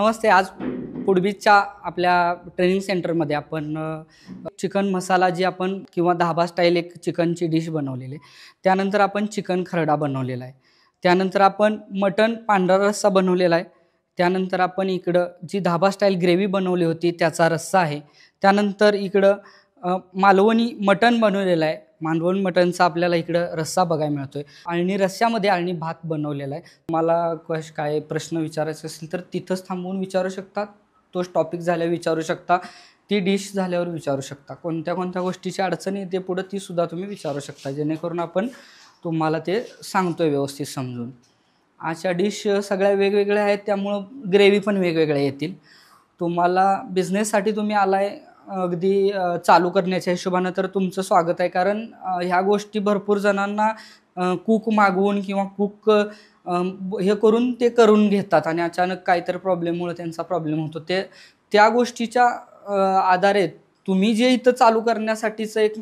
नमस्ते. आज फूडबीजच्या आपल्या ट्रेनिंग सेंटरमध्ये आपण चिकन मसाला जी आपण किंवा धाबा स्टाईल एक चिकनची डिश बनवलेली आहे. त्यानंतर आपण चिकन खरडा बनवलेला आहे. त्यानंतर आपण मटन पांढरा रस्सा बनवलेला आहे. त्यानंतर आपण इकडं जी धाबा स्टाईल ग्रेव्ही बनवली होती त्याचा रस्सा आहे. त्यानंतर इकडं मालवणी मटन बनवलेलं आहे. मालवणी मटनचा आपल्याला इकडं रस्सा बघायला मिळतोय आणि रस्स्यामध्ये आणि भात बनवलेला आहे. मला काय प्रश्न विचारायचे असेल तर तिथंच थांबवून विचारू शकता. तोच टॉपिक झाल्यावर विचारू शकता, ती डिश झाल्यावर विचारू शकता. कोणत्या गोष्टीची अडचण येते पुढं ती सुद्धा तुम्ही विचारू शकता, जेणेकरून आपण तुम्हाला ते सांगतोय व्यवस्थित समजून. अशा डिश सगळ्या वेगवेगळ्या आहेत, त्यामुळं ग्रेव्ही पण वेगवेगळ्या येतील. तुम्हाला बिझनेससाठी तुम्ही आलाय अगदी चालू करण्याच्या हिशोबानं तर तुमचं स्वागत आहे. कारण ह्या गोष्टी भरपूर जणांना कुक मागवून किंवा कुक हे करून ते करून घेतात आणि अचानक काहीतरी प्रॉब्लेममुळे त्यांचा प्रॉब्लेम होतो. त्या गोष्टीच्या आधारे तुम्ही जे इथं चालू करण्यासाठीचं एक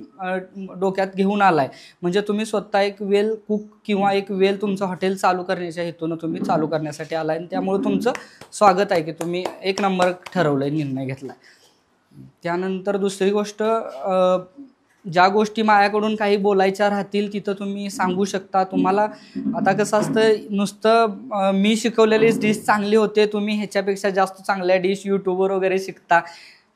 डोक्यात घेऊन आलाय, म्हणजे तुम्ही स्वतः एक वेल कुक किंवा एक वेल तुमचं हॉटेल चालू करण्याच्या हेतूनं तुम्ही चालू करण्यासाठी आलाय आणि त्यामुळे तुमचं स्वागत आहे की तुम्ही एक नंबर ठरवलंय, निर्णय घेतलाय. त्यानंतर दुसरी गोष्ट, ज्या गोष्टी माझ्याकडून काही बोलायच्या राहतील तिथं तुम्ही सांगू शकता. तुम्हाला आता कसं असतं, नुसतं मी शिकवलेली डिश चांगली होते, तुम्ही ह्याच्यापेक्षा जास्त चांगल्या डिश यूट्यूबवर वगैरे शिकता.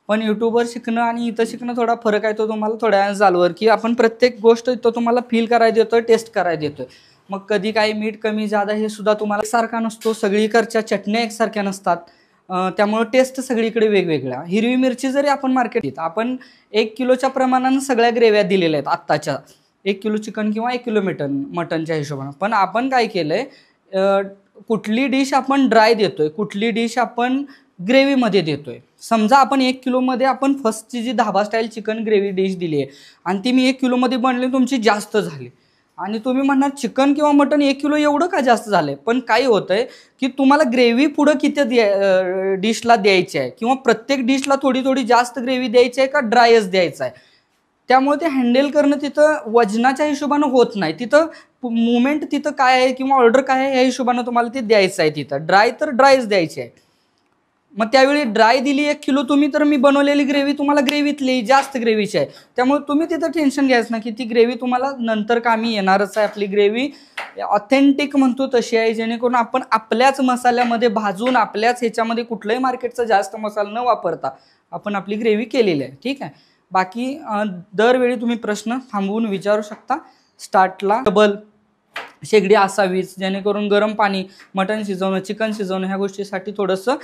पण यूट्यूबवर शिकणं आणि इथं शिकणं थोडा फरक आहे. तो तुम्हाला थोड्या वेळानं जाणवेल की आपण प्रत्येक गोष्ट इथं तुम्हाला फील करायला देतोय, टेस्ट करायला देतोय. मग कधी काही मीठ कमी जादा हे सुद्धा तुम्हाला एकसारखा नसतो. सगळीकडच्या चटण्या एकसारख्या नसतात, त्यामुळे टेस्ट सगळीकडे वेगवेगळ्या. हिरवी मिरची जरी आपण मार्केट आपण 1 किलोच्या प्रमाणानं सगळ्या ग्रेव्या दिलेल्या आहेत आत्ताच्या, 1 किलो चिकन किंवा 1 किलो मटनच्या हिशोबानं. पण आपण काय केलंय, कुठली डिश आपण ड्राय देतोय, कुठली डिश आपण ग्रेव्हीमध्ये देतोय. समजा आपण 1 किलोमध्ये आपण फर्स्टची जी धाबा स्टाईल चिकन ग्रेव्ही डिश दिली आहे आणि ती मी 1 किलोमध्ये बनली, तुमची जास्त झाली आणि तुम्ही म्हणणार चिकन किंवा मटन 1 किलो एवढं का जास्त झालंय. पण काय होतंय की तुम्हाला ग्रेव्ही पुढं किती डिशला द्यायची आहे किंवा प्रत्येक डिशला थोडी थोडी जास्त ग्रेव्ही द्यायची आहे का ड्रायच द्यायचं आहे. त्यामुळे ते हँडल करणं तिथं वजनाच्या हिशोबानं होत नाही. तिथं मुवमेंट तिथं काय आहे किंवा ऑर्डर काय आहे या हिशोबानं तुम्हाला ते द्यायचं आहे. तिथं ड्राय तर ड्रायच द्यायची आहे. मग त्यावेळी ड्राय दिली 1 किलो तुम्ही, तर मी बनवलेली ग्रेव्ही तुम्हाला ग्रेव्हीतली जास्त ग्रेव्हीची आहे. त्यामुळे तुम्ही तिथं टेन्शन घ्यायचं ना की ती ग्रेव्ही तुम्हाला नंतर कामी येणारच आहे. आपली ग्रेव्ही ऑथेंटिक म्हणतो तशी आहे, जेणेकरून आपण आपल्याच मसाल्यामध्ये भाजून आपल्याच ह्याच्यामध्ये कुठल्याही मार्केटचा जास्त मसाला न वापरता आपण आपली ग्रेव्ही केलेली आहे. ठीक आहे. बाकी दरवेळी तुम्ही प्रश्न थांबवून विचारू शकता. स्टार्टला डबल शेगडी असावीच, जेणेकरून गरम पाणी, मटण शिजवणं, चिकन शिजवणं ह्या गोष्टीसाठी थोडंसं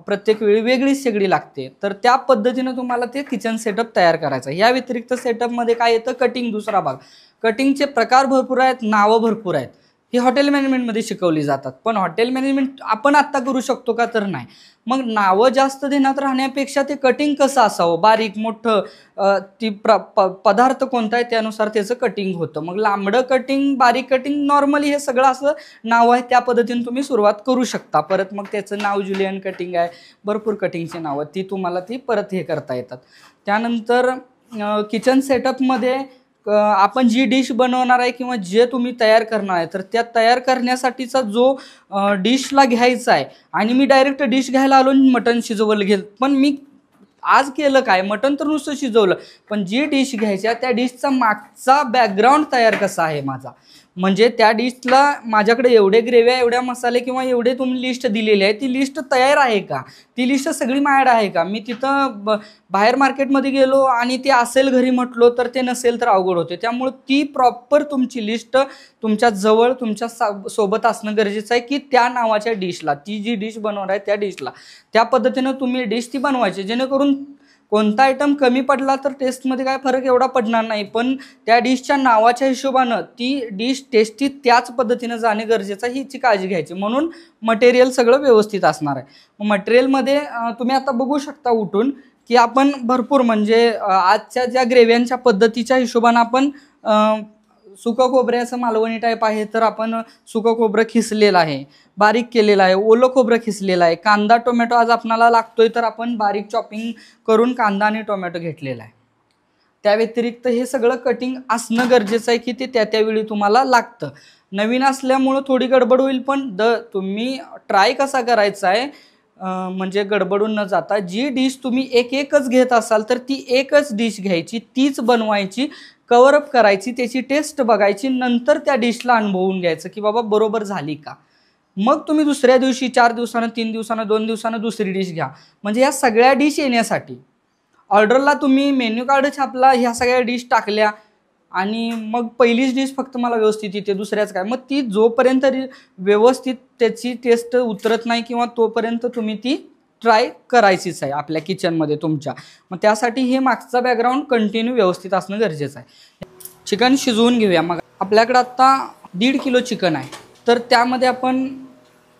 प्रत्येक वेळी वेगळीच शेगडी लागते. तर त्या पद्धतीनं तुम्हाला ते किचन सेटअप तयार करायचं. या व्यतिरिक्त सेटअपमध्ये काय येतं, कटिंग. दुसरा भाग, कटिंगचे प्रकार भरपूर आहेत, नावं भरपूर आहेत. ही हॉटेल मॅनेजमेंटमध्ये शिकवली जातात. पण हॉटेल मॅनेजमेंट आपण आत्ता करू शकतो का, तर नाही. मग नावं जास्त देण्यात राहण्यापेक्षा ते कटिंग कसं असावं, बारीक मोठं, ती पदार्थ कोणता आहे त्यानुसार त्याचं कटिंग होतं. मग लांबडं कटिंग, बारीक कटिंग, नॉर्मली हे सगळं असं नाव आहे. त्या पद्धतीने तुम्ही सुरुवात करू शकता. परत मग त्याचं नाव जुलियन कटिंग आहे, भरपूर कटिंगची नावं ती तुम्हाला ती परत हे करता येतात. त्यानंतर किचन सेटअपमध्ये आपण जी डिश बनवणार आहे किंवा जे तुम्ही तयार करणार आहे, तर त्या तयार करण्यासाठीचा जो डिशला घ्यायचा आहे, आणि मी डायरेक्ट डिश घ्यायला आलो मटण शिजवलं घेईल. पण मी आज केलं काय, मटण तर नुसतं शिजवलं, पण जी डिश घ्यायची आहे त्या डिशचा मागचा बॅकग्राऊंड तयार कसा आहे माझा, म्हणजे त्या डिशला माझ्याकडे एवढे ग्रेव्या, एवढ्या मसाले किंवा एवढे तुम्ही लिस्ट दिलेली आहे, ती लिस्ट तयार आहे का, ती लिस्ट सगळी माझ्याकडे आहे का. मी तिथं बाहेर मार्केटमध्ये गेलो आणि ते असेल घरी म्हटलो तर ते नसेल तर अवघड होते. त्यामुळे ती प्रॉपर तुमची लिस्ट तुमच्या जवळ, तुमच्या सोबत असणं गरजेचं आहे की त्या नावाच्या डिशला, ती जी डिश बनवणार आहे त्या डिशला त्या पद्धतीनं तुम्ही डिश ती बनवायची, जेणेकरून कोणता आयटम कमी पडला तर टेस्टमध्ये काय फरक एवढा पडणार नाही. पण त्या डिशच्या नावाच्या हिशोबानं ती डिश टेस्टी त्याच पद्धतीनं जाणे गरजेचं आहे, हीची काळजी घ्यायची. म्हणून मटेरियल सगळं व्यवस्थित असणार आहे. मटेरियलमध्ये तुम्ही आता बघू शकता उठून की आपण भरपूर, म्हणजे आजच्या ज्या ग्रेव्यांच्या पद्धतीच्या हिशोबानं आपण सुकं खोबऱ्याचं मालवणी टाईप आहे, तर आपण सुकं खोबरं खिसलेलं आहे, बारीक केलेलं आहे, ओलं खोबरं खिसलेलं आहे, कांदा टोमॅटो आज आपल्याला लागतोय तर आपण बारीक चॉपिंग करून कांदा आणि टोमॅटो घेतलेला आहे. त्या व्यतिरिक्त हे सगळं कटिंग असणं गरजेचं आहे की ते त्यावेळी तुम्हाला लागतं. नवीन असल्यामुळं थोडी गडबड होईल, पण तुम्ही ट्राय कसा करायचा आहे, म्हणजे गडबडून न जाता जी डिश तुम्ही एकच घेत असाल तर ती एकच डिश घ्यायची, तीच बनवायची, कव्हर अप करायची, त्याची टेस्ट बघायची, नंतर त्या डिशला अनुभवून घ्यायचं की बाबा बरोबर झाली का. मग तुम्ही दुसऱ्या दिवशी 4 दिवसानं, 3 दिवसानं, 2 दिवसानं दुसरी डिश घ्या. म्हणजे या सगळ्या डिश येण्यासाठी ऑर्डरला तुम्ही मेन्यू कार्ड छापला, ह्या सगळ्या डिश टाकल्या आणि मग पहिलीच डिश फक्त मला व्यवस्थित येते, दुसऱ्याच काय, मग ती जोपर्यंत व्यवस्थित त्याची टेस्ट उतरत नाही किंवा तोपर्यंत तुम्ही ती ट्राय करायचीच आहे आपल्या किचनमध्ये तुमच्या. मग त्यासाठी हे मागचा बॅकग्राऊंड कंटिन्यू व्यवस्थित असणं गरजेचं आहे. चिकन शिजवून घेऊया. मग आपल्याकडे आत्ता 1.5 किलो चिकन आहे, तर त्यामध्ये आपण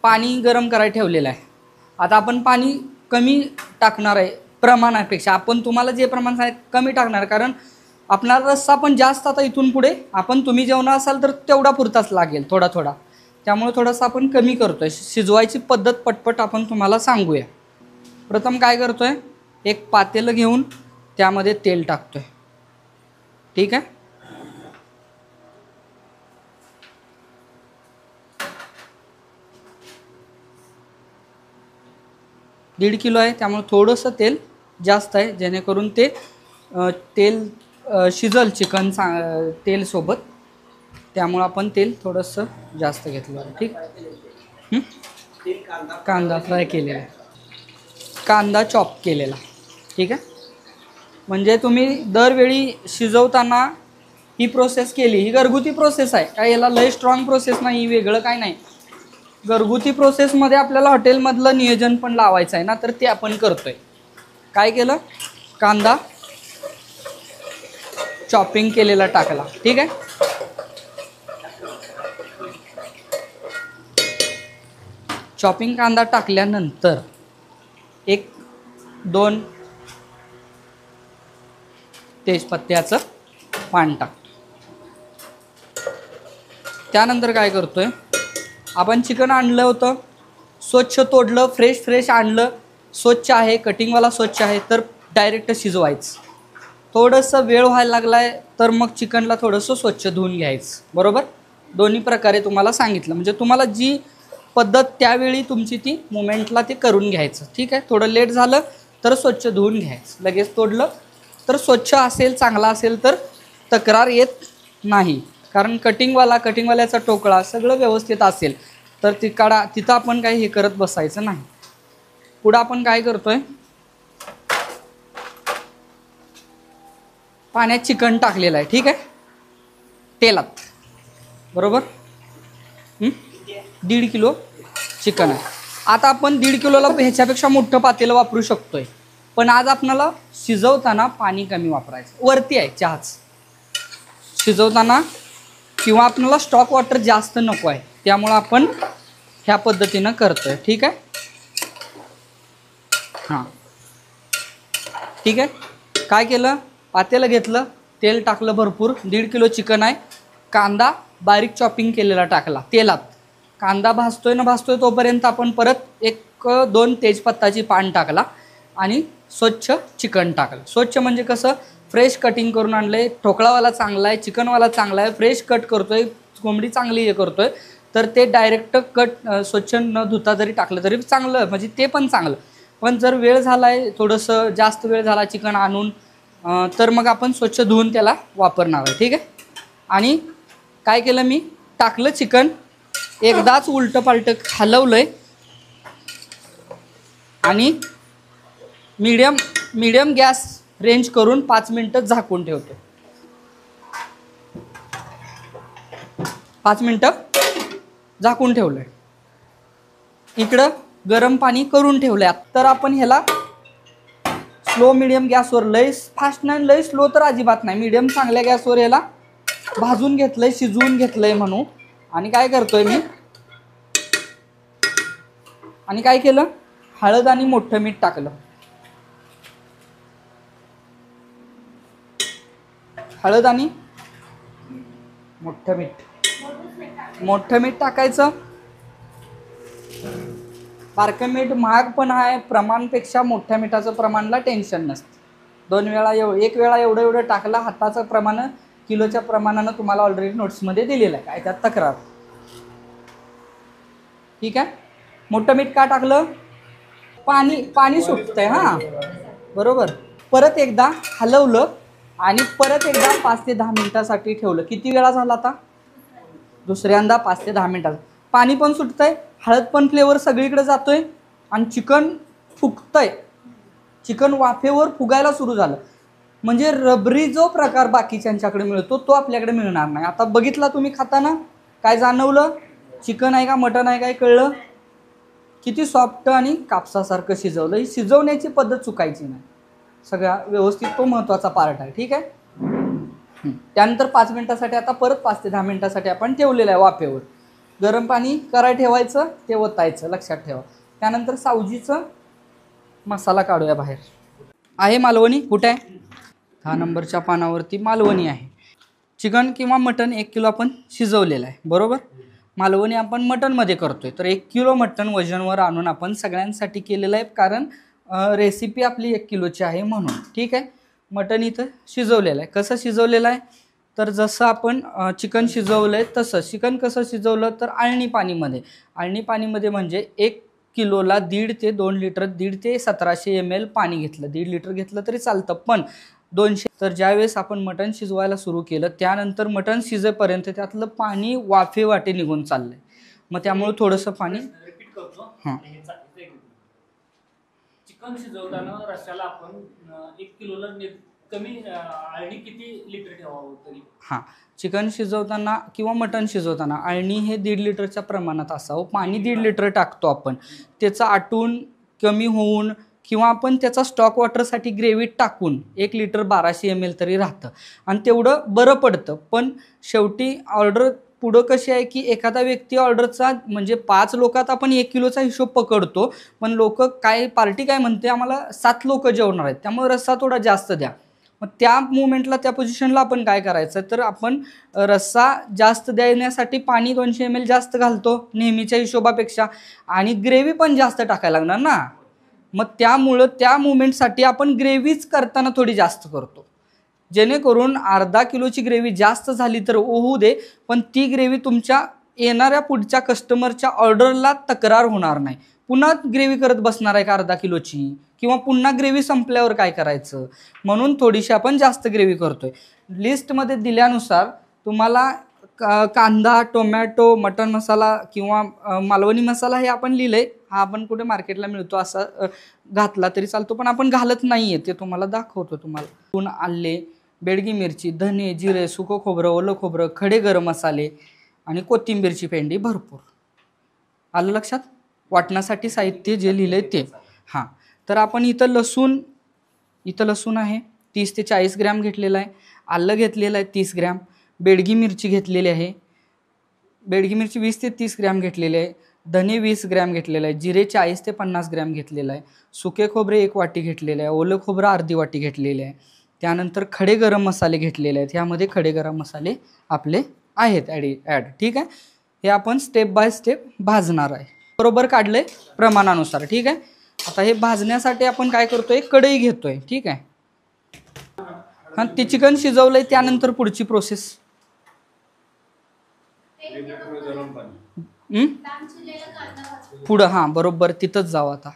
पाणी गरम करायला ठेवलेलं आहे. आता आपण पाणी कमी टाकणार आहे प्रमाणापेक्षा. आपण तुम्हाला जे प्रमाण सांगितलं कमी टाकणार, कारण आपणाला रस्सा पण जास्त आता इथून पुढे तुम्ही जेवणार असाल तर तेवढा पुरताच लागेल, थोडा थोडा. त्यामुळे थोडंसं आपण कमी करतोय. शिजवायची पद्धत पटपट आपण तुम्हाला सांगूया. प्रथम काय करतोय, एक पातेलं घेऊन त्यामध्ये तेल टाकतोय. ठीक आहे. दीड किलो आहे त्यामुळे थोडंसं तेल जास्त आहे, जेणेकरून ते तेल शिजल चिकन तेल सोबत. त्यामुळे आपण तेल थोडंसं जास्त घेतलं आहे. ठीक. कांदा फ्राय केलेला आहे, कांदा चॉप केलेला. ठीक आहे. म्हणजे तुम्ही दरवेळी शिजवताना ही प्रोसेस केली, ही घरगुती प्रोसेस आहे, काय याला लय स्ट्रॉंग प्रोसेस नाही, वेगळं काय नाही. घरगुती प्रोसेसमध्ये आपल्याला हॉटेलमधलं नियोजन पण लावायचं आहे ना, तर ते आपण करतोय. काय केलं, कांदा चॉपिंग केलेला टाकला. ठीक आहे. चॉपिंग कांदा टाकल्यानंतर 1-2 तेजपत्त्याचं पान टाकतो. त्यानंतर काय करतोय, आपण चिकन आणलं होतं, स्वच्छ तोडलं, फ्रेश आणलं, स्वच्छ आहे, कटिंगवाला स्वच्छ आहे, तर डायरेक्ट शिजवायचं. थोडंसं वेळ व्हायला लागला आहे तर मग चिकनला थोडंसं स्वच्छ धुवून घ्यायचं. बरोबर. दोन्ही प्रकारे तुम्हाला सांगितलं, म्हणजे तुम्हाला जी पद्धत त्यावेळी तुमची ती मुमेंटला ते करून घ्यायचं. ठीक आहे. थोडं लेट झालं तर स्वच्छ धुवून घ्यायचं. लगेच तोडलं तर स्वच्छ असेल, चांगला असेल तर तक्रार येत नाही. कारण कटिंगवाल्याचा टोकळा सगळं व्यवस्थित असेल तर तिथं आपण काही हे करत बसायचं नाही. पुढं आपण काय करतोय, पाण्यात चिकन टाकलेलं आहे. ठीक आहे. तेलात. बरोबर. 1.5 किलो चिकन आहे. आता आपण 1.5 किलोला ह्याच्यापेक्षा मोठं पातेलं वापरू शकतोय, पण आज आपल्याला शिजवताना पाणी कमी वापरायचं. वरती आहे चहाच शिजवताना, किंवा आपल्याला स्टॉक वॉटर जास्त नको आहे, त्यामुळं आपण ह्या पद्धतीनं करतोय. ठीक आहे. हां. ठीक आहे. काय केलं, पातेलं घेतलं, तेल टाकलं भरपूर, 1.5 किलो चिकन आहे, कांदा बारीक चॉपिंग केलेला टाकला तेलात. कांदा भाजतोय तोपर्यंत आपण परत 1-2 तेजपत्ताची पान टाकला आणि स्वच्छ चिकन टाकलं. स्वच्छ म्हणजे कसं, फ्रेश कटिंग करून आणलंय, ठोकळावाला चांगला आहे, चिकनवाला चांगला आहे, फ्रेश कट करतोय, कोंबडी चांगली हे करतोय, तर ते डायरेक्ट स्वच्छ न धुता जरी टाकलं तरी चांगलं, म्हणजे ते पण चांगलं. पण जर वेळ झाला आहे, थोडंसं जास्त वेळ झाला चिकन आणून, तर मग आपण स्वच्छ धुवून त्याला वापरणार आहे. ठीक आहे. आणि काय केलं, मी टाकलं चिकन, एकदाच उलटं पालटं हलवलंय आणि मीडियम गॅस रेंज करून 5 मिनटं झाकून ठेवतो. 5 मिनटं झाकून ठेवलंय. इकडं गरम पाणी करून ठेवलंय. तर आपण ह्याला स्लो मीडियम गॅसवर, लय फास्ट नाही, लय स्लो तर अजिबात नाही, मीडियम चांगल्या गॅसवर ह्याला भाजून घेतलंय, शिजवून घेतलंय म्हणून. आणि काय करतोय मी, आणि काय केलं, हळद आणि मोठं मीठ टाकलं. हळद आणि मोठं मीठ टाकायचं. बारकं मीठ महाग पण आहे, प्रमाणपेक्षा मोठ्या मिठाचं प्रमाणला टेन्शन नसतं. 2 वेळा एक वेळा एवढं टाकलं, हाताचं प्रमाण किलोच्या प्रमाणानं तुम्हाला ऑलरेडी नोट्समध्ये दिलेलं आहे, काय त्यात तक्रार. ठीक आहे. मोठं मीठ का टाकलं, पाणी पाणी सुटतंय हां बरोबर. परत एकदा हलवलं आणि परत एकदा 5 ते 10 मिनिटासाठी ठेवलं. किती वेळा झाला आता? दुसऱ्यांदा 5 ते 10 मिनिटात. पाणी पण सुटतंय, हळद पण फ्लेवर सगळीकडे जातोय आणि चिकन फुगतंय. चिकन वाफेवर फुगायला सुरू झालं. म्हणजे रबरी जो प्रकार बाकीच्यांच्याकडे मिळतो तो आपल्याकडे मिळणार नाही. आता बघितला तुम्ही खाताना काय जाणवलं? चिकन आहे का मटन आहे काय कळलं? किती सॉफ्ट आणि कापसासारखं शिजवलं. ही शिजवण्याची पद्धत चुकायची नाही. सगळ्या व्यवस्थित तो महत्त्वाचा पार्ट आहे. ठीक आहे. त्यानंतर 5 मिनिटासाठी आता परत 5 ते 10 मिनिटासाठी आपण ठेवलेलं आहे वाफेवर. गरम पाणी कराय ठेवायचं, ते ओतायचं, लक्षात ठेवा. त्यानंतर सावजीचं मसाला काढूया बाहेर. आहे मालवणी कुठे आहे? 10 नंबरच्या पानावरती मालवणी आहे. चिकन किंवा मटन 1 किलो आपण शिजवलेलं आहे बरोबर. मालवणी आपण मटनमध्ये करतोय तर 1 किलो मटन वजनवर आणून आपण सगळ्यांसाठी केलेलं आहे, कारण रेसिपी आपली 1 किलोची आहे म्हणून. ठीक आहे. मटन इथं शिजवलेलं आहे. कसं शिजवलेलं आहे तर जसं आपण चिकन शिजवलं आहे तसं. चिकन कसं शिजवलं तर आळणी पाणीमध्ये. आळणी पाणीमध्ये म्हणजे 1 किलोला 1.5 ते 2 लिटर, 1.5 ते 1700 ml पाणी घेतलं. 1.5 लिटर घेतलं तरी चालतं, पण 200. तर ज्यावेळेस आपण मटण शिजवायला सुरू केलं त्यानंतर मटण शिजेपर्यंत त्यातलं पाणी वाफेवाटे निघून चाललंय. मग त्यामुळे थोडंसं पाणी हां. चिकन शिजवताना रश्याला आपण 1 किलोला कमी आळणी किती लिटर ठेवावं तरी? हां, चिकन शिजवताना किंवा मटण शिजवताना आळणी हे 1.5 लिटरच्या प्रमाणात असावं. पाणी 1.5 लिटर टाकतो आपण, त्याचं आटून कमी होऊन किंवा आपण त्याचा स्टॉक वॉटरसाठी ग्रेव्हीत टाकून 1 लिटर 1200 ml तरी राहतं आणि तेवढं बरं पडतं. पण शेवटी ऑर्डर पुढं कशी आहे की एखादा व्यक्ती ऑर्डरचा म्हणजे 5 लोकात आपण 1 किलोचा हिशोब पकडतो, पण लोक काय पार्टी काय म्हणते आम्हाला 7 लोक जेवणार आहेत त्यामुळे रस्सा थोडा जास्त द्या. मग त्या मुवमेंटला त्या पोझिशनला आपण काय करायचं तर आपण रस्सा जास्त देण्यासाठी पाणी 200 ml जास्त घालतो नेहमीच्या हिशोबापेक्षा आणि ग्रेव्ही पण जास्त टाकायला लागणार ना. मग त्यामुळं त्या मुवमेंटसाठी आपण ग्रेव्हीच करताना थोडी जास्त करतो, जेणेकरून अर्धा किलोची ग्रेव्ही जास्त झाली तर होऊ दे, पण ती ग्रेव्ही तुमच्या येणाऱ्या पुढच्या कस्टमरच्या ऑर्डरला तक्रार होणार नाही. पुन्हा ग्रेव्ही करत बसणार आहे का अर्धा किलोची, किंवा पुन्हा ग्रेव्ही संपल्यावर काय करायचं, म्हणून थोडीशी आपण जास्त ग्रेव्ही करतोय. लिस्टमध्ये दिल्यानुसार तुम्हाला कांदा, टोमॅटो, मटन मसाला किंवा मालवणी मसाला हे आपण लिहिलंय. हा आपण कुठे मार्केटला मिळतो असा घातला तरी चालतो, पण आपण घालत नाहीये, ते तुम्हाला दाखवतो. तुम्हाला आले, बेडगी मिरची, धने, जिरे, सुकं खोबरं, ओलं खोबरं, खडे गरम मसाले आणि कोथिंबीरची पेंडी भरपूर. आलं लक्षात? वाटण्यासाठी साहित्य जे लिहिलंय ते. हां, तर आपण इथं लसूण आहे 30 ते 40 ग्रॅम घेतलेला आहे. आलं घेतलेलं आहे 30 ग्रॅम. बेडगी मिरची घेतलेली आहे. बेडगी मिरची 20 ते 30 ग्रॅम घेतलेली आहे. धने 20 ग्रॅम घेतलेलं आहे. जिरे 40 ते 50 ग्रॅम घेतलेलं आहे. सुके खोबरे 1 वाटी घेतलेलं आहे. ओलं खोबरं अर्धी वाटी घेतलेले आहे. त्यानंतर खडे गरम मसाले घेतलेले आहेत. ह्यामध्ये खडे गरम मसाले आपले आहेत ॲड. ठीक आहे. हे आपण स्टेप बाय स्टेप भाजणार आहे. बरोबर काढलंय प्रमाणानुसार. ठीक आहे. आता हे भाजण्यासाठी आपण काय करतोय, कढई घेतोय. ठीक आहे. हां, ते चिकन शिजवलंय त्यानंतर पुढची प्रोसेस. पुढं हां बरोबर तिथंच जाऊ. आता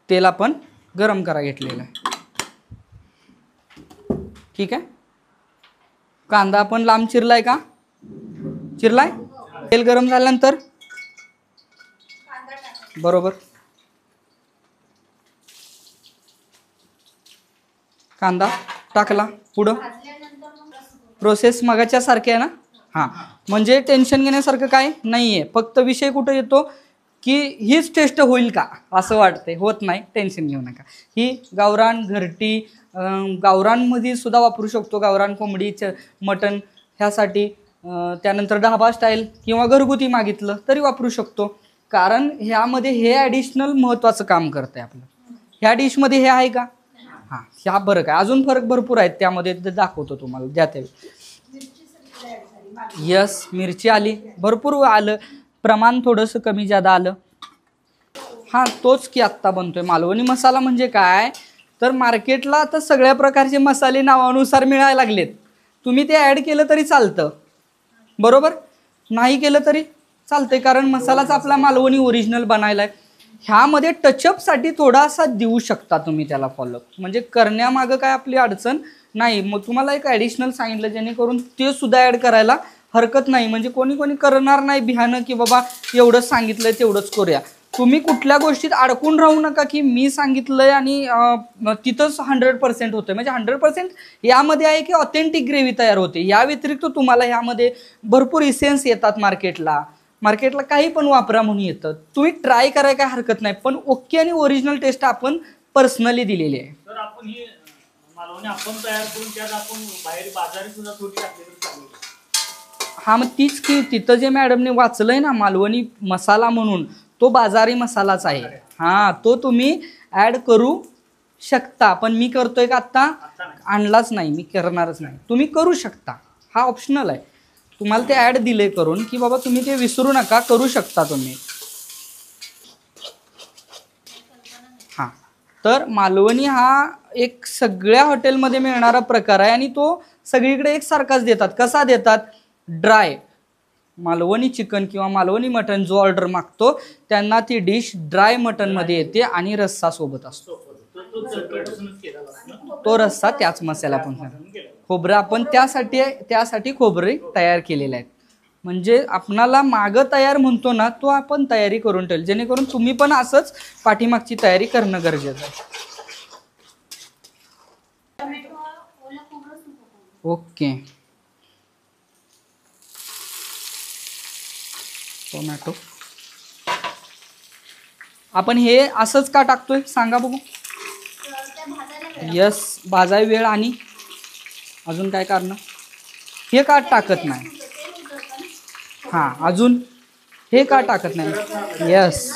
तेल आपण गरम करा घेतलेलं आहे. ठीक आहे. कांदा आपण लांब चिरलाय का? चिरलाय. तेल गरम झाल्यानंतर बरोबर कांदा टाकला. पुढं प्रोसेस मगाच्या सारखे आहे ना. हां, म्हणजे टेन्शन घेण्यासारखं काय नाही आहे. फक्त विषय कुठं येतो की हीच टेस्ट होईल का असं वाटतंय. होत नाही, टेन्शन घेऊ नका. ही गावरान घरटी, गावरानमध्ये सुद्धा वापरू शकतो. गावरान कोंबडीचं मटण ह्यासाठी. त्यानंतर ढाबा स्टाईल किंवा घरगुती मागितलं तरी वापरू शकतो, कारण ह्यामध्ये हे ॲडिशनल महत्त्वाचं काम करतं आहे आपलं. ह्या डिशमध्ये हे आहे का? हां, ह्या फरक आहे. अजून फरक भरपूर आहेत त्यामध्ये, दाखवतो तुम्हाला द्या त्यावेळी. यस, मिरची आली, भरपूर आलं. प्रमाण थोडंसं कमी जादा आलं. हां, तोच की आत्ता बनतोय मालवणी मसाला. म्हणजे काय तर मार्केटला आता सगळ्या प्रकारचे मसाले नावानुसार मिळायला लागलेत. तुम्ही ते ॲड केलं तरी चालतं, बरोबर. नाही केलं तरी चालतंय, कारण मसालाच आपला मालवणी ओरिजिनल बनायला आहे. ह्यामध्ये टचअपसाठी थोडासा देऊ शकता तुम्ही त्याला फॉलोअप, म्हणजे करण्यामागं काय आपली अडचण नाही. मग तुम्हाला एक ॲडिशनल सांगितलं जेणेकरून ते सुद्धा ॲड करायला हरकत नाही. म्हणजे कोणी कोणी करणार नाही बिहानं की बाबा एवढंच सांगितलंय तेवढंच करूया. तुम्ही कुठल्या गोष्टीत अडकून राहू नका की मी सांगितलंय आणि तिथंच 100% होतंय. म्हणजे 100% यामध्ये आहे की ऑथेंटिक ग्रेव्ही तयार होते. या व्यतिरिक्त तुम्हाला यामध्ये भरपूर इसेन्स येतात मार्केटला काही पण वापरा म्हणून येतं. तुम्ही ट्राय करायला काय हरकत नाही, पण ओके आणि ओरिजिनल टेस्ट आपण पर्सनली दिलेली आहे. तर आपण ही मालवणी आपण तयार करून त्यात आपण बाहेर बाजारी सुद्धा थोडी टाकली तर चालेल. हा, मग तीच की तिथं जे मॅडमने वाचलंय ना मालवणी मसाला म्हणून, तो बाजारी मसालाच आहे. हा, तो तुम्ही ऍड करू शकता, पण मी करतोय का आत्ता आणलाच नाही, मी करणारच नाही. तुम्ही करू शकता, हा ऑप्शनल आहे. तुम्हाला ते ऍड दिले करून की बाबा तुम्ही ते विसरू नका, करू शकता तुम्ही. हा, तर मालवणी हा एक सगळ्या हॉटेलमध्ये मिळणारा प्रकार आहे आणि तो सगळीकडे एकसारखाच देतात. कसा देतात? ड्राय मालवणी चिकन किंवा मालवणी मटन जो ऑर्डर मागतो त्यांना ती डिश ड्राय मटनमध्ये येते आणि रस्सा सोबत असतो. तो रस्सा त्याच मसाल्यापासून, खोबरं आपण त्यासाठी खोबरे तयार केलेले आहेत. म्हणजे आपणाला मागं तयार म्हणतो ना, तो आपण तयारी करून ठेवली, जेणेकरून तुम्ही पण असंच पाठीमागची तयारी करणं गरजेचं आहे. ओके, टोमॅटो आपण हे असंच का टाकतोय सांगा बघू. यस, भाजाय वेळ आणि अजून काय कारण हे का टाकत नाही? हां, अजून हे का टाकत नाही? यस,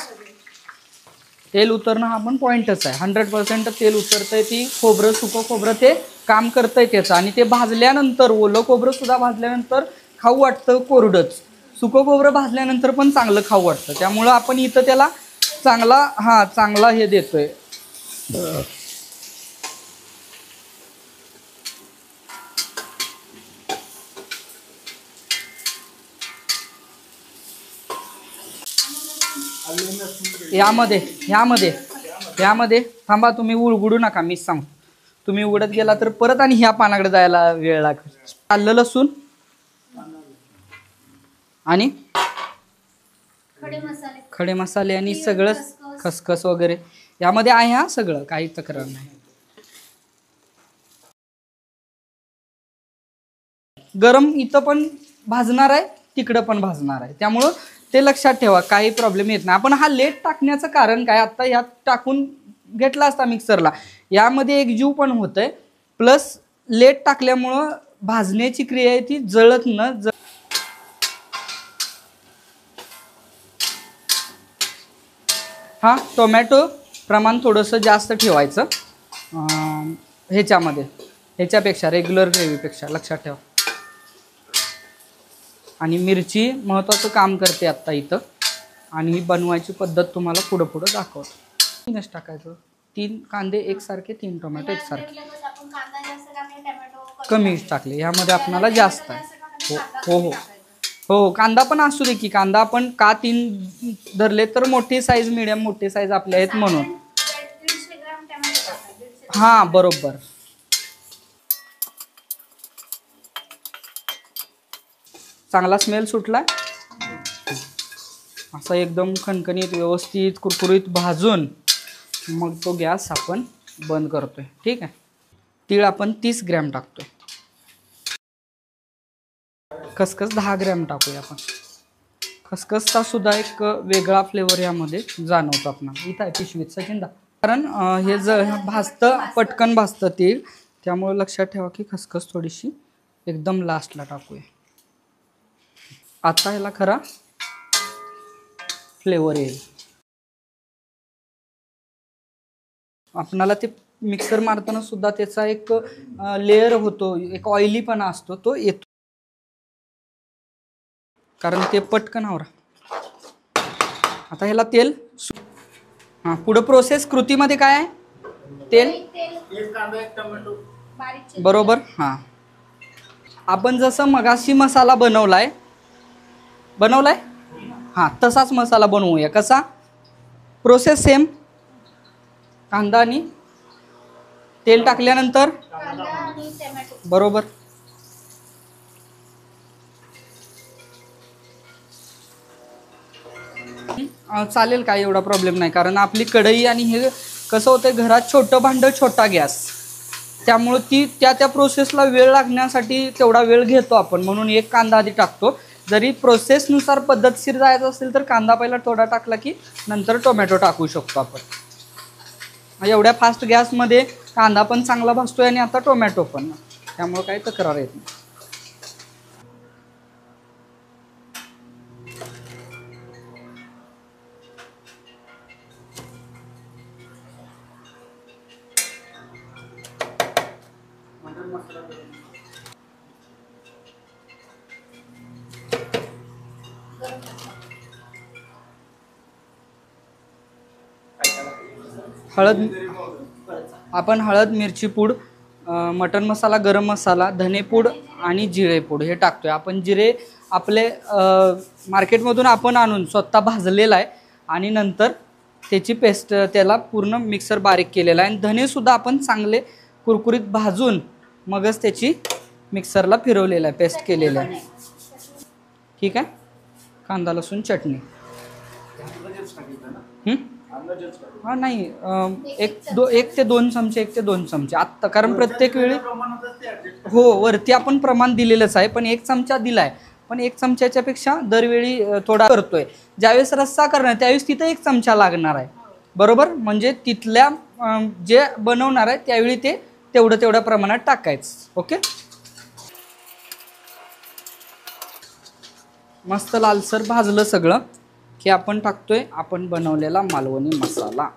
तेल उतरणं हा पण पॉईंटच आहे. 100% तेल उतरतंय, ती खोबरं सुकं खोबरं ते काम करतंय त्याचं. आणि ते भाजल्यानंतर ओलं खोबरं सुद्धा भाजल्यानंतर खाऊ वाटतं कोरडंच, सुकं खोबरं भाजल्यानंतर पण चांगलं खाऊ वाटतं. त्यामुळं आपण इथं त्याला चांगला हे देतोय. ह्यामध्ये थांबा, तुम्ही उघडू नका, मीच सांगतो. तुम्ही उघडत गेला तर परत आणि ह्या पानाकडे जायला वेळ लागेल. आलं लसूण आणि खडे मसाले आणि सगळं खसखस वगैरे यामध्ये आहे. हा सगळं काही तक्रार नाही. गरम इथं पण भाजणार आहे, तिकडं पण भाजणार आहे, त्यामुळं ते लक्षात ठेवा, काही प्रॉब्लेम येत नाही. आपण हा लेट टाकण्याचं कारण काय, आता ह्यात टाकून घेतला असता मिक्सरला, यामध्ये एक जीव पण होतंय, प्लस लेट टाकल्यामुळं भाजण्याची क्रिया आहे ती जळत न हा, टोमॅटो प्रमाण थोडंसं जास्त ठेवायचं ह्याच्यापेक्षा, रेग्युलर ग्रेव्हीपेक्षा, लक्षात ठेवा. आणि मिरची महत्त्वाचं काम करते आत्ता इथं, आणि बनवायची पद्धत तुम्हाला पुढं दाखवतो. 3च टाकायचं, 3 कांदे एकसारखे, 3 टोमॅटो एकसारखे. कमीच टाकले, ह्यामध्ये आपणाला जास्त आहे. हो, कांदा पण असू दे की. कांदा आपण का 3 धरले तर मोठी साईज, मिडियम मोठी साईज आपल्या आहेत म्हणून. हां, बरोबर. चांगला स्मेल सुटलाय. असं एकदम खणखणीत व्यवस्थित कुरकुरीत भाजून मग तो गॅस आपण बंद करतोय. ठीक आहे. तीळ आपण 30 ग्रॅम टाकतोय. खसखस 10 ग्रॅम टाकूया आपण. खसखसचा सुद्धा एक वेगळा फ्लेवर यामध्ये जाणवतो आपल्याला. इथं आहे पिशवीत सचिनदा, कारण हे भाजतं, पटकन भाजतं तीळ, त्यामुळे लक्षात ठेवा की खसखस थोडीशी एकदम लास्टला टाकूया. आता ह्याला खरा फ्लेवर येईल. आपणाला ते मिक्सर मारताना सुद्धा त्याचा एक लेअर होतो, एक ऑइलीपणा असतो, तो येतो, कारण ते पटकन आवरा. आता ह्याला तेल. हां, पुढं प्रोसेस कृतीमध्ये काय आहे? तेल, बरोबर. हां, आपण जसं मगाशी मसाला बनवलाय हां तसाच मसाला बनवूया. कसा? Process same. कांदा आणि तेल टाकल्यानंतर बरोबर चालेल, काय एवढा प्रॉब्लेम नाही. कारण आपली कढई आणि हे कसं होतं, घरात छोटं भांडं छोटा गॅस, त्यामुळे ती त्या प्रोसेसला वेळ लागण्यासाठी तेवढा वेळ घेतो आपण, म्हणून एक कांदा आधी टाकतो. जरी प्रोसेसनुसार पद्धतशीर जायचं असेल तर कांदा पहिला थोडा टाकला की नंतर टोमॅटो टाकू शकतो आपण. एवढ्या फास्ट गॅसमध्ये कांदा पण चांगला भाजतोय आणि आता टोमॅटो पण, त्यामुळे काही तक्रार येत नाही. हळद, आपण हळद, मिरची पूड, मटन मसाला, गरम मसाला, धनेपूड आणि जिरेपूड हे टाकतोय आपण. जिरे आपले मार्केटमधून आपण आणून स्वतः भाजलेला आहे आणि नंतर त्याची पेस्ट, त्याला पूर्ण मिक्सर बारीक केलेला आहे. आणि धनेसुद्धा आपण चांगले कुरकुरीत भाजून मगच त्याची मिक्सरला फिरवलेला आहे, पेस्ट केलेला आहे. ठीक आहे. कांदा लसूण चटणी. हां नाही, एक ते दोन चमचे आत्ता, कारण प्रत्येक वेळी हो वरती आपण प्रमाण दिलेलंच आहे, पण 1 चमचा दिलाय. पण 1 चमच्याच्या पेक्षा दरवेळी थोडा करतोय. ज्यावेळेस रस्सा करणार त्यावेळेस तिथं 1 चमचा लागणार आहे, बरोबर. म्हणजे तिथल्या जे बनवणार आहे त्यावेळी ते तेवढ्या प्रमाणात टाकायचं. ओके. मस्त लालसर भाजलं सगळं की आपण टाकतोय आपण बनवलेला मालवणी मसाला,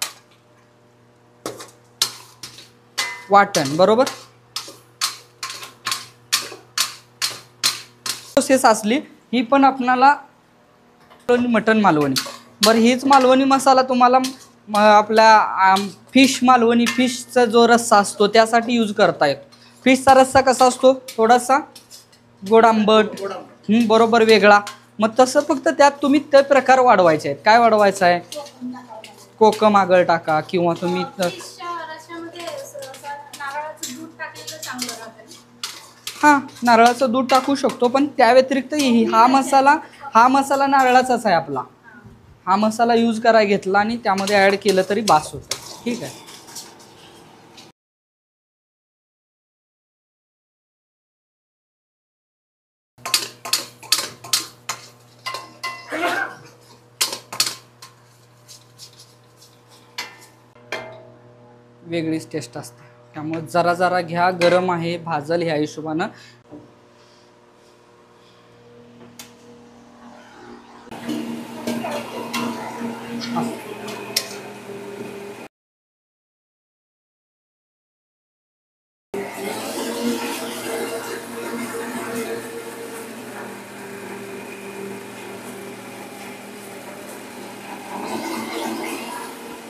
वाटण, बरोबर. प्रोसेस असली ही पण आपणाला मटन मालवणी. बरं, हीच मालवणी मसाला तुम्हाला आपल्या फिश मालवणी, फिशचा जो रस्सा असतो त्यासाठी यूज करता येतो. फिशचा रस्सा कसा असतो, थोडासा गोड आंबट, बरोबर, वेगळा. मग तसं फक्त त्यात तुम्ही ते प्रकार वाढवायचे आहेत. काय वाढवायचं आहे? कोकम आगळ टाका, किंवा तुम्ही हां नारळाचं दूध टाकू शकतो. पण त्या व्यतिरिक्त हा मसाला नारळाचाच आहे आपला. हा मसाला यूज करायला घेतला आणि त्यामध्ये ॲड केलं तरी बास होतं. ठीक आहे. वेगळीच टेस्ट असते, त्यामुळे जरा घ्या. गरम आहे, भाजल ह्या हिशोबानं.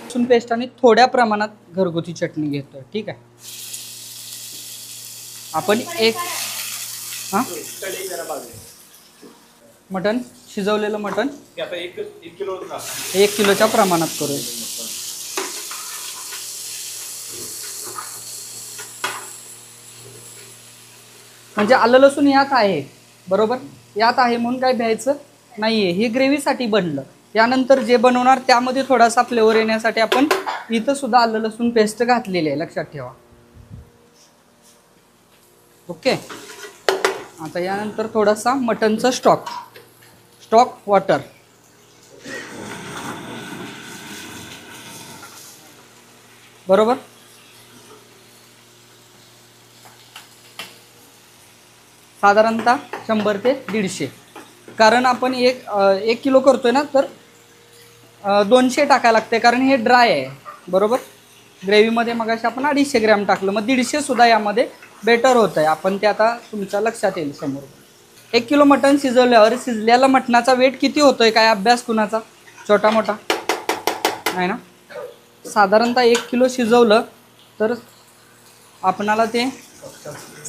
लसूण पेस्ट आणि थोड्या प्रमाणात घरगुती चटणी घेतोय. ठीक आहे. आपण मटन शिजवलेलं मटन 1 किलोच्या प्रमाणात करू. म्हणजे आलं लसूण यात आहे, बरोबर. यात आहे म्हणून काय भ्यायचं नाहीये. हे ग्रेव्हीसाठी बनलं. यानंतर जे बनवणार त्यामध्ये थोडासा फ्लेवर येण्यासाठी आपण इथं सुद्धा आलं लसूण पेस्ट घातलेली आहे, लक्षात ठेवा. ओके. आता यानंतर थोडासा मटनचा स्टॉक वॉटर, बरोबर. साधारणतः 100 ते 150, कारण आपण एक किलो करतोय ना, तर 200 टाकायला लागते, कारण हे ड्राय आहे, बरोबर. ग्रेव्हीमध्ये मगाशी आपण 250 ग्रॅम टाकलं, मग 150 सुद्धा यामध्ये बेटर होत आहे. आपण ते आता तुमच्या लक्षात येईल समोर. 1 किलो मटण शिजवल्यावर शिजलेला मटणाचा वेट किती होतोय, काय अभ्यास कुणाचा छोटा मोठा नाही ना. साधारणतः 1 किलो शिजवलं तर आपणाला ते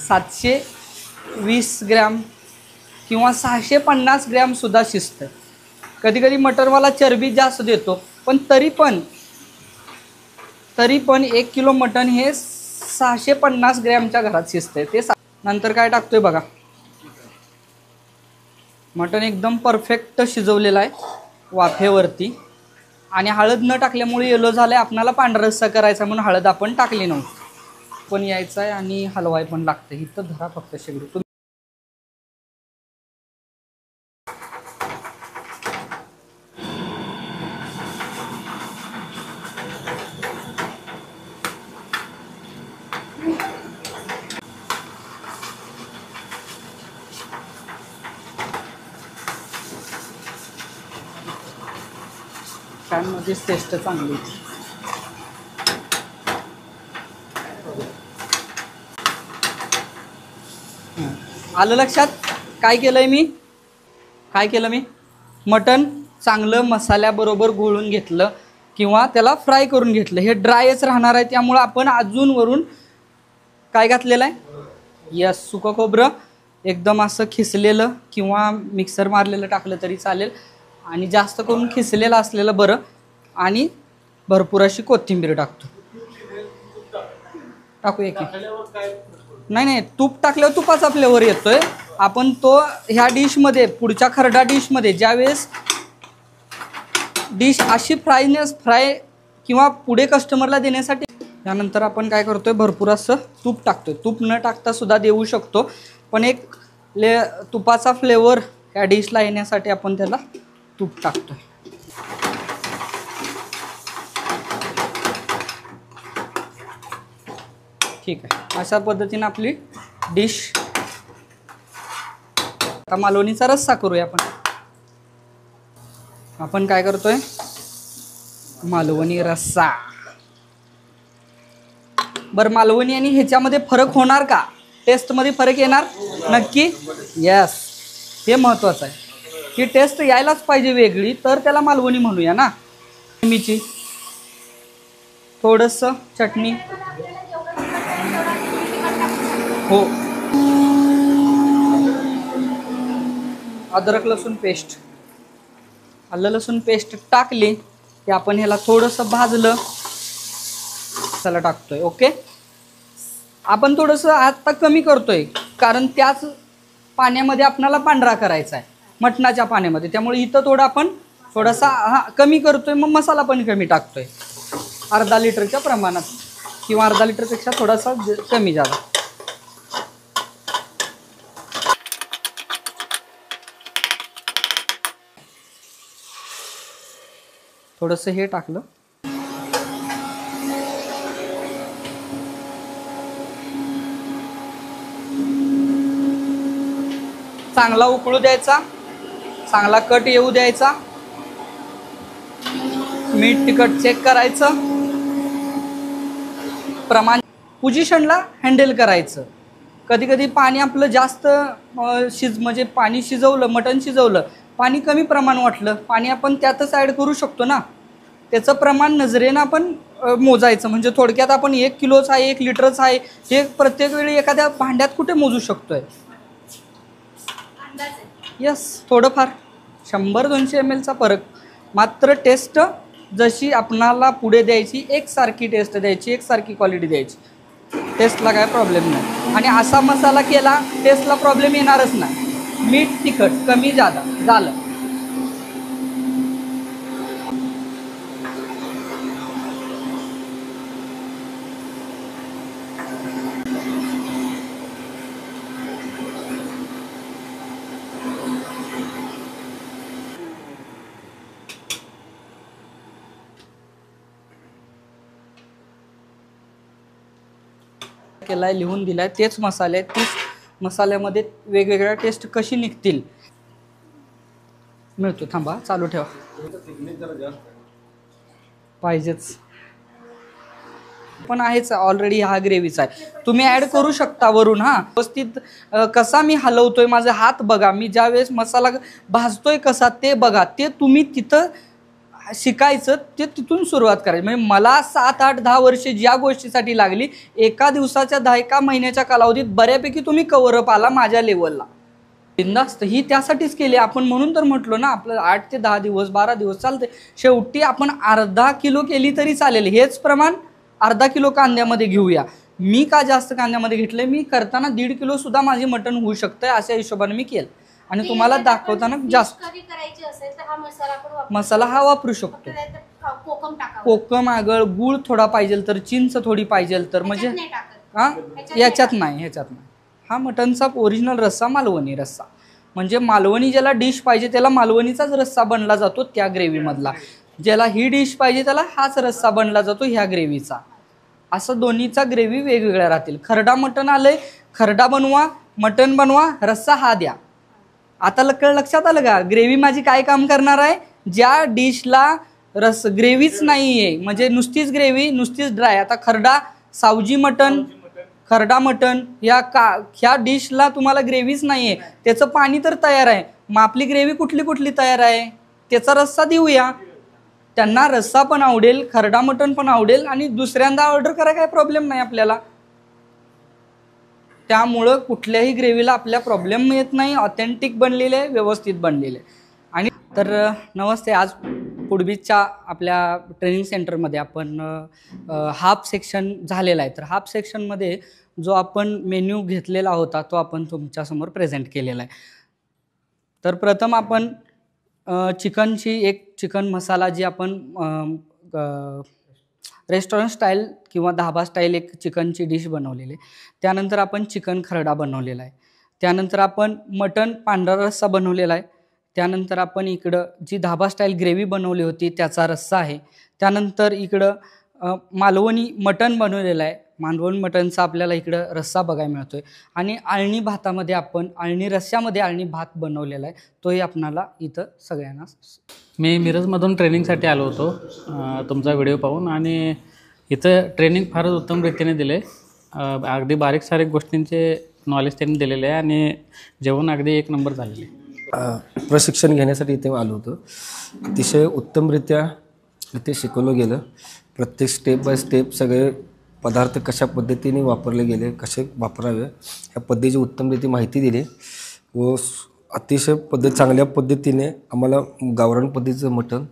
720 ग्रॅम किंवा 650 ग्रॅम सुद्धा शिजतं. कधी कधी मटनवाला चरबी जास्त देतो, पण तरी पण 1 किलो मटन हे 650 ग्रॅमच्या घरात शिजते ते। नंतर काय टाकतोय बघा, मटन एकदम परफेक्ट शिजवलेलं आहे वाफेवरती, आणि हळद न टाकल्यामुळे येलो झालं आहे। आपल्याला पांढरा रस्सा करायचा म्हणून हळद आपण टाकली नव्हती, पण यायचं आहे आणि हलवाय पण लागतं। इथं धरा फक्त शेगडी। पॅनमध्येच टेस्ट चांगली। आलं लक्षात? काय केलं मी मटन चांगलं मसाल्याबरोबर घोळून घेतलं किंवा त्याला फ्राय करून घेतलं। हे ड्रायच राहणार आहे, त्यामुळे आपण अजून वरून काय घातलेलं आहे, यस, सुकं खोबरं एकदम असं खिसलेलं किंवा मिक्सर मारलेलं टाकलं तरी चालेल, आणि जास्त करून खिसलेलं असलेलं बरं। आणि भरपूर अशी कोथिंबीर टाकूया की? नाही, तूप टाकल्यावर तुपाचा फ्लेवर येतोय। आपण तो ह्या डिशमध्ये, पुढच्या खरडा डिशमध्ये ज्यावेळेस डिश अशी फ्राय किंवा पुढे कस्टमरला देण्यासाठी, त्यानंतर आपण काय करतोय, भरपूर असं तूप टाकतोय। तूप न टाकता सुद्धा देऊ शकतो, पण एक तुपाचा फ्लेवर या डिशला येण्यासाठी आपण त्याला तूप टाकतोय। ठीक आहे, अशा पद्धतीने आपली डिश। आता मालवणीचा रस्सा करूया आपण काय करतोय, मालवणी रस्सा। बरं, मालवणी आणि ह्याच्यामध्ये फरक होणार का? टेस्टमध्ये फरक येणार नक्की? यस, हे महत्त्वाचं आहे की टेस्ट यायलाच पाहिजे वेगळी, तर त्याला मालवणी म्हणूया ना। मिरची, थोडंसं चटणी, हो, अद्रक लसूण पेस्ट, आलं लसूण पेस्ट टाकली की आपण ह्याला थोडंसं भाजलं, त्याला टाकतोय। ओके, आपण थोडंसं आता कमी करतोय, कारण त्याच पाण्यामध्ये आपल्याला पांढरा करायचा आहे, मटणाच्या पाण्यामध्ये, त्यामुळे इथं थोडासा कमी करतोय। मग मसाला पण कमी टाकतोय, अर्धा लिटरच्या प्रमाणात किंवा अर्धा लिटरपेक्षा थोडासा कमी जादा। थोडंसं हे टाकलं, चांगला उकळू द्यायचा, चांगला कट येऊ द्यायचा, मीठ तिखट चेक करायचं, प्रमाण पोझिशनला हँडल करायचं। कधी कधी पाणी आपलं जास्त म्हणजे पाणी शिजवलं, मटण शिजवलं, पाणी कमी प्रमाण वाटलं, पाणी आपण त्यातच ॲड करू शकतो ना, त्याचं प्रमाण नजरेनं आपण मोजायचं। म्हणजे थोडक्यात आपण 1 किलोचा आहे, 1 लिटरचा आहे, हे प्रत्येक वेळी एखाद्या भांड्यात कुठे मोजू शकतोय? यस, थोडंफार 100-200 ml चा फरक, मात्र टेस्ट जशी आपणाला पुढे द्यायची, एकसारखी टेस्ट द्यायची, एकसारखी क्वालिटी द्यायची, टेस्टला काय प्रॉब्लेम नाही। आणि असा मसाला केला टेस्टला प्रॉब्लेम येणारच नाही। मीठ तिखट कमी जादा झालं, केलाय, लिहून दिलाय, तेच मसाले, तीच मसाल्यामध्ये वेगवेगळ्या टेस्ट कशी निघतील मिळतो। थांबा, चालू ठेवा, पाहिजेच, पण आहेच ऑलरेडी, हा ग्रेव्हीचा आहे, तुम्ही ॲड करू शकता वरून। व्यवस्थित कसा मी हलवतोय, माझा हात बघा, मी ज्या वेळेस मसाला भाजतोय कसा ते बघा, ते तुम्ही तिथं शिकायचं, ते तिथून सुरुवात करायची। म्हणजे मला 7, 8, 10 वर्षे ज्या गोष्टीसाठी लागली, एका दिवसाच्या 10 महिन्याच्या कालावधीत बऱ्यापैकी तुम्ही कव्हरअप आला माझ्या लेवलला। बिंदास्त ही त्यासाठीच केली आपण, म्हणून तर म्हटलो ना आपलं 8 ते 10 दिवस 12 दिवस चालते. शेवटी आपण अर्धा किलो केली तरी चालेल. हेच प्रमाण अर्धा किलो कांद्यामध्ये घेऊया. मी का जास्त कांद्यामध्ये घेतलंय, मी करताना 1.5 किलो सुद्धा माझे मटण होऊ शकतंय अशा हिशोबाने मी केलं. आणि तुम्हाला दाखवताना जास्त करायची असेल तर हा मसाला आपण मसाला हा वापरू शकतो. कोकम टाकावं. कोकम आगळ, गूळ थोडा पाहिजे तर, चिंच थोडी पाहिजे तर, म्हणजे हा ह्याच्यात नाही. हा मटणचा ओरिजिनल रस्सा मालवणी रस्सा, म्हणजे मालवणी ज्याला डिश पाहिजे त्याला मालवणीचाच रस्सा बनला जातो त्या ग्रेव्हीमधला. ज्याला ही डिश पाहिजे त्याला हाच रस्सा बनला जातो ह्या ग्रेव्हीचा. असं दोन्हीचा ग्रेव्ही वेगवेगळ्या राहतील. खरडा मटण आलंय, खरडा बनवा, मटण बनवा, रस्सा हा द्या. आता लक्षात आलं का ग्रेव्ही माझी काय काम करणार आहे. ज्या डिशला ग्रेव्हीच नाहीये, म्हणजे नुसतीच ग्रेव्ही, नुसतीच ड्राय. आता खरडा, सावजी मटण, खरडा मटण ह्या डिशला तुम्हाला ग्रेव्हीच नाहीये, त्याचं पाणी तर तयार आहे. मग आपली ग्रेव्ही कुठली तयार आहे, त्याचा रस्सा देऊया. त्यांना रस्सा पण आवडेल, खरडा मटण पण आवडेल आणि दुसऱ्यांदा ऑर्डर करा, काय प्रॉब्लेम नाही आपल्याला. त्यामुळं कुठल्याही ग्रेव्हीला आपल्या प्रॉब्लेम येत नाही. ऑथेंटिक बनलेले आहे, व्यवस्थित बनलेले. आणि तर नमस्ते. आज पुडबीच्या आपल्या ट्रेनिंग सेंटरमध्ये आपण हाफ सेक्शन झालेला आहे. तर हाफ सेक्शनमध्ये जो आपण मेन्यू घेतलेला होता तो आपण तुमच्यासमोर प्रेझेंट केलेला आहे. तर प्रथम आपण चिकन मसाला जी आपण रेस्टॉरंट स्टाईल किंवा धाबा स्टाईल एक चिकनची डिश बनवलेली आहे. त्यानंतर आपण चिकन खरडा बनवलेला आहे. त्यानंतर आपण मटण पांढरा रस्सा बनवलेला आहे. त्यानंतर आपण इकडं जी धाबा स्टाईल ग्रेव्ही बनवली होती त्याचा रस्सा आहे. त्यानंतर इकडं मालवणी मटण बनवलेलं आहे. मालवणी मटणचा आपल्याला इकडं रस्सा बघायला मिळतोय. आणि आळणी भातामध्ये आपण आळणी रस्स्यामध्ये आळणी भात बनवलेला आहे, तोही आपणाला इथं सगळ्यांना. मी मिरजमधून ट्रेनिंगसाठी आलो होतो तुमचा व्हिडिओ पाहून, आणि इथं ट्रेनिंग फारच उत्तम रीतीने दिले. अगदी बारीक सारीक गोष्टींचे नॉलेज त्यांनी दिलेले आहे आणि जेवण अगदी एक नंबर झालेले. प्रशिक्षण घेण्यासाठी इथे आलो होतो. अतिशय उत्तमरित्या इथे शिकवलं गेलं. प्रत्येक स्टेप बाय स्टेप सगळे पदार्थ कशा पद्धतीने वापरले गेले, कसे वापरावे ह्या पद्धतीची उत्तमरित्या माहिती दिली व अतिशय चांगल्या पद्धतीने आम्हाला गावरान पद्धतीचं मटण,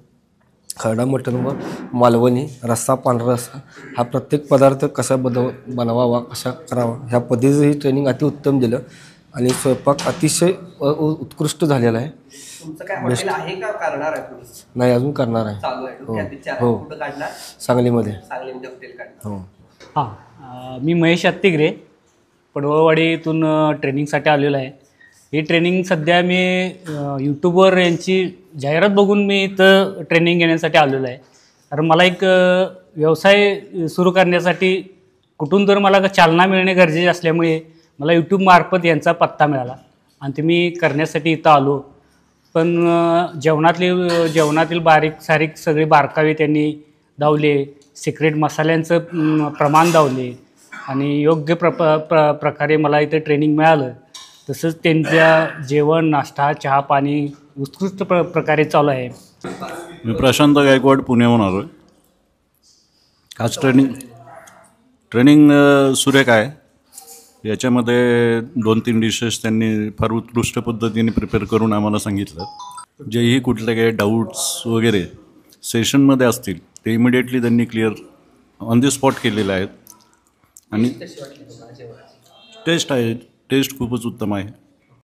खरडा मटण व मालवणी रस्सा, पांढरा रस्सा हा प्रत्येक पदार्थ कसा बनवावा, कसा करावा ह्या पद्धतीचं ही ट्रेनिंग अतिउत्तम दिलं. आणि स्वयंपाक अतिशय उत्कृष्ट झालेला आहे. तुमचं काय हॉटेल आहे का करणार आहे तुम्ही? नाही, अजून करणार आहे. चालू आहे. हो, कुठं काढणार? सांगलीमध्ये हॉटेल काढणार. हो. हां, मी महेश अत्तिग्रे पडवळवाडीतून ट्रेनिंगसाठी आलेलो आहे. ही ट्रेनिंग सध्या मी यूट्यूबवर यांची जाहिरात बघून मी इथं ट्रेनिंग घेण्यासाठी आलेलो आहे. कारण मला एक व्यवसाय सुरू करण्यासाठी कुठून तर मला चालना मिळणे गरजेचे असल्यामुळे मला यूट्यूबमार्फत यांचा पत्ता मिळाला आणि ते मी करण्यासाठी इथं आलो. पण जेवणातील बारीक सारीक सगळे बारकावे त्यांनी दावले, सिक्रेट मसाल्यांचं प्रमाण दावले आणि योग्य प्रकारे मला इथं ट्रेनिंग मिळालं. तसंच त्यांच्या जेवण, नाश्ता, चहा, पाणी उत्कृष्ट प्रकारे चालू आहे. मी प्रशांत गायकवाड पुण्याहून आलो आहे. आज ट्रेनिंग सुरेख आहे. याच्यामध्ये 2-3 डिशेस त्यांनी फार उत्कृष्ट पद्धतीने प्रिपेअर करून आम्हाला सांगितलं. जेही कुठले काही डाऊट्स वगैरे सेशनमध्ये असतील ते इमिडिएटली त्यांनी क्लिअर ऑन दी स्पॉट केलेले आहेत. आणि टेस्ट खूपच उत्तम आहे.